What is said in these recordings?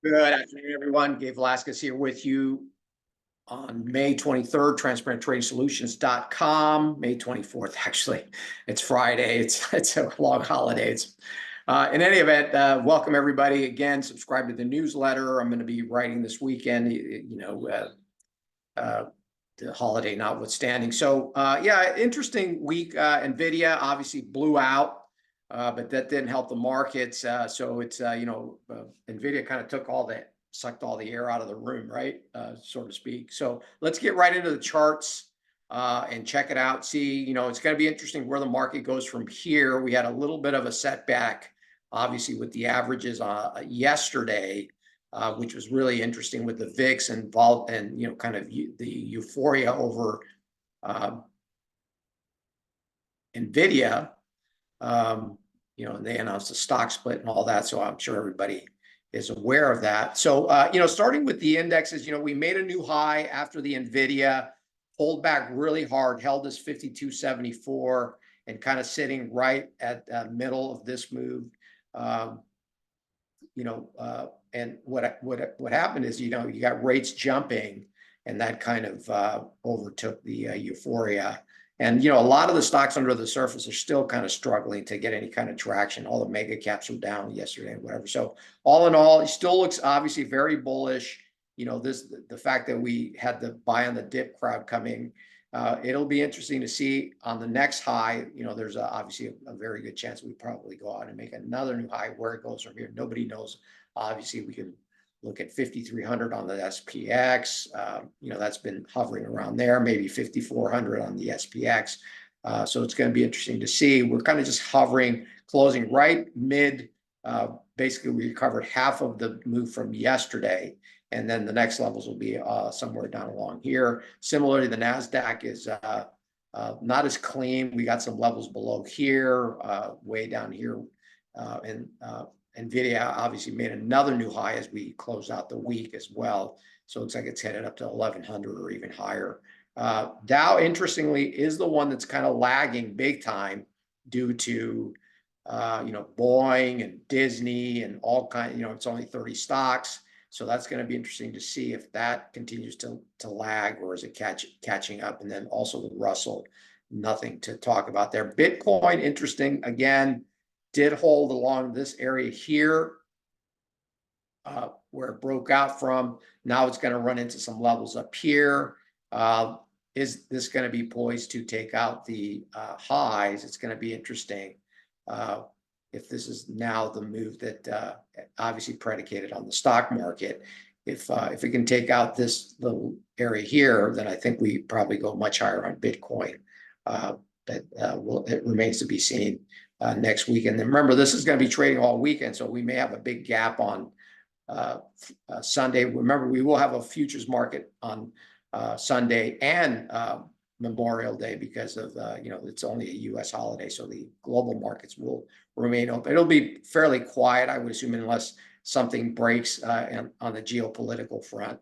Good afternoon, everyone. Gabe Velazquez here with you on May 23rd, transparenttrading-solutions.com. May 24th, actually. It's Friday. It's a long holiday. In any event, welcome everybody. Again, subscribe to the newsletter. I'm going to be writing this weekend, the holiday notwithstanding. So, yeah, interesting week. NVIDIA obviously blew out. But that didn't help the markets. So it's, NVIDIA kind of sucked all the air out of the room, right? So to speak. So let's get right into the charts and check it out. See, it's going to be interesting where the market goes from here. We had a little bit of a setback, obviously, with the averages yesterday, which was really interesting with the VIX and kind of the euphoria over NVIDIA. And they announced a stock split and all that. So I'm sure everybody is aware of that. So, starting with the indexes, we made a new high after the NVIDIA, pulled back really hard, held this 52.74 and kind of sitting right at the middle of this move. And what happened is, you got rates jumping and that kind of overtook the euphoria. And, a lot of the stocks under the surface are still kind of struggling to get any kind of traction. All the mega caps were down yesterday and whatever. So all in all, it still looks obviously very bullish. The fact that we had the buy on the dip crowd coming, it'll be interesting to see on the next high. There's obviously a very good chance we probably go out and make another new high. Where it goes from here, nobody knows. Obviously, we can look at 5,300 on the SPX. That's been hovering around there, maybe 5,400 on the SPX. So it's going to be interesting to see. We're kind of just hovering, closing right mid. Basically, we recovered half of the move from yesterday. And then the next levels will be somewhere down along here. Similarly, the NASDAQ is not as clean. We got some levels below here, way down here. NVIDIA obviously made another new high as we close out the week as well. So it looks like it's headed up to 1,100 or even higher. Dow, interestingly, is the one that's kind of lagging big time due to, Boeing and Disney and all kinds, it's only 30 stocks. So that's going to be interesting to see if that continues to lag or is it catching up. And then also the Russell, nothing to talk about there. Bitcoin, interesting. Again, did hold along this area here where it broke out from. Now it's going to run into some levels up here. Is this going to be poised to take out the highs? It's going to be interesting if this is now the move that obviously predicated on the stock market. If it can take out this little area here, then I think we probably go much higher on Bitcoin. But it remains to be seen next week. And then remember, this is going to be trading all weekend, so we may have a big gap on Sunday. Remember, we will have a futures market on Sunday and Memorial Day because of it's only a U.S. holiday, so the global markets will remain open. It'll be fairly quiet, I would assume, unless something breaks on the geopolitical front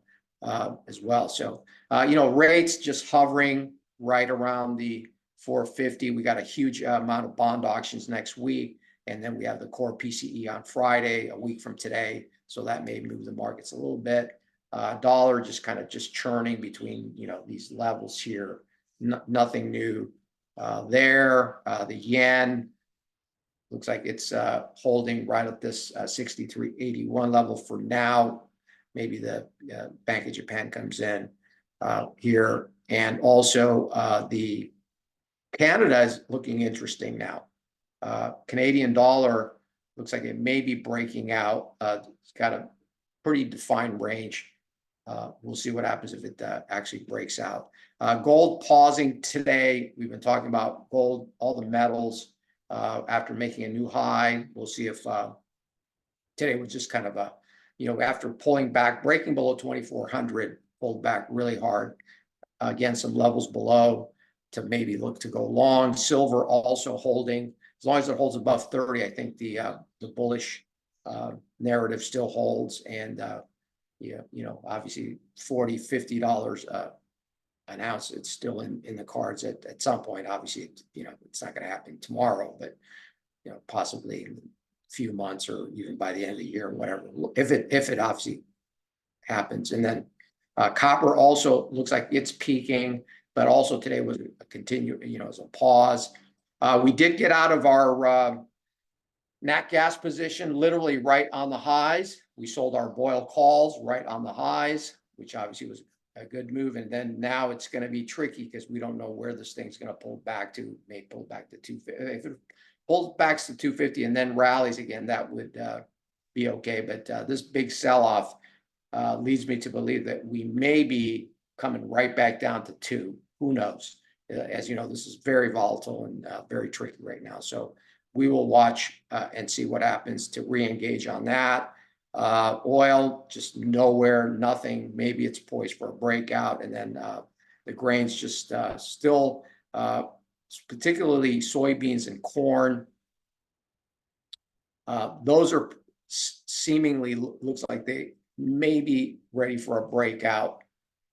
as well. So rates just hovering right around the 450. We got a huge amount of bond auctions next week, and then we have the core PCE on Friday, a week from today. So that may move the markets a little bit. Dollar just kind of churning between these levels here. Nothing new there. The yen looks like it's holding right at this 63.81 level for now. Maybe the Bank of Japan comes in here, and also the Canada is looking interesting now. Canadian dollar looks like it may be breaking out. It's got a pretty defined range. We'll see what happens if it actually breaks out. Gold pausing today. We've been talking about gold, all the metals after making a new high. We'll see if today was just kind of after pulling back, breaking below 2,400, pulled back really hard. Again, some levels below to maybe look to go long. Silver also holding. As long as it holds above 30, I think the bullish narrative still holds. And obviously $40, $50 an ounce, it's still in the cards at some point. Obviously, it's not going to happen tomorrow, but possibly few months or even by the end of the year or whatever, if it obviously happens. And then copper also looks like it's peaking, but also today was a continue, as a pause. We did get out of our nat gas position literally right on the highs. We sold our boil calls right on the highs, which obviously was a good move. And then now it's going to be tricky because we don't know where this thing's going to pull back to. May pull back to 250. If it pulls back to 250 and then rallies again, that would be okay. But this big sell-off leads me to believe that we may be coming right back down to 2. Who knows? As you know, this is very volatile and very tricky right now. So we will watch and see what happens to re-engage on that. Oil, just nowhere, nothing. Maybe it's poised for a breakout. And then the grains just still, particularly soybeans and corn. Those are seemingly looks like they may be ready for a breakout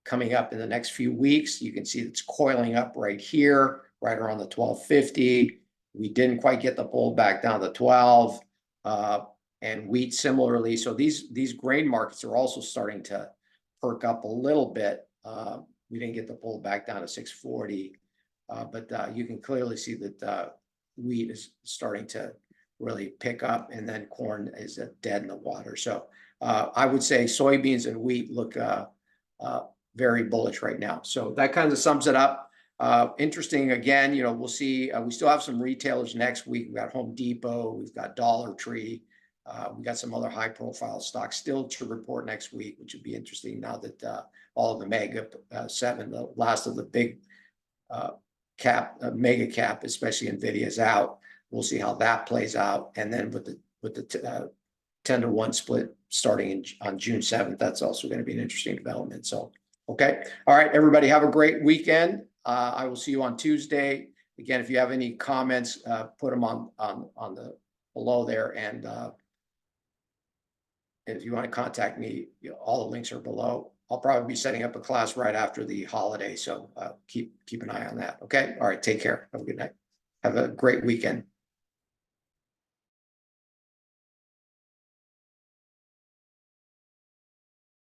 coming up in the next few weeks. You can see it's coiling up right here, right around the 1250. We didn't quite get the pull back down to 12, and wheat similarly. So these grain markets are also starting to perk up a little bit. We didn't get the pull back down to 640, but you can clearly see that wheat is starting to really pick up, and then corn is dead in the water. So I would say soybeans and wheat look very bullish right now. So that kind of sums it up. Interesting again, we'll see. We still have some retailers next week. We've got Home Depot, we've got Dollar Tree, we got some other high profile stocks still to report next week, which would be interesting now that all of the mega 7, the last of the big mega cap, especially Nvidia, is out. We'll see how that plays out. And then with the 10-to-1 split starting on June 7th, that's also going to be an interesting development. So, okay. All right, everybody, have a great weekend. I will see you on Tuesday. Again, if you have any comments, put them on the below there. And if you want to contact me, all the links are below. I'll probably be setting up a class right after the holiday. So keep an eye on that. Okay. All right. Take care. Have a good night. Have a great weekend.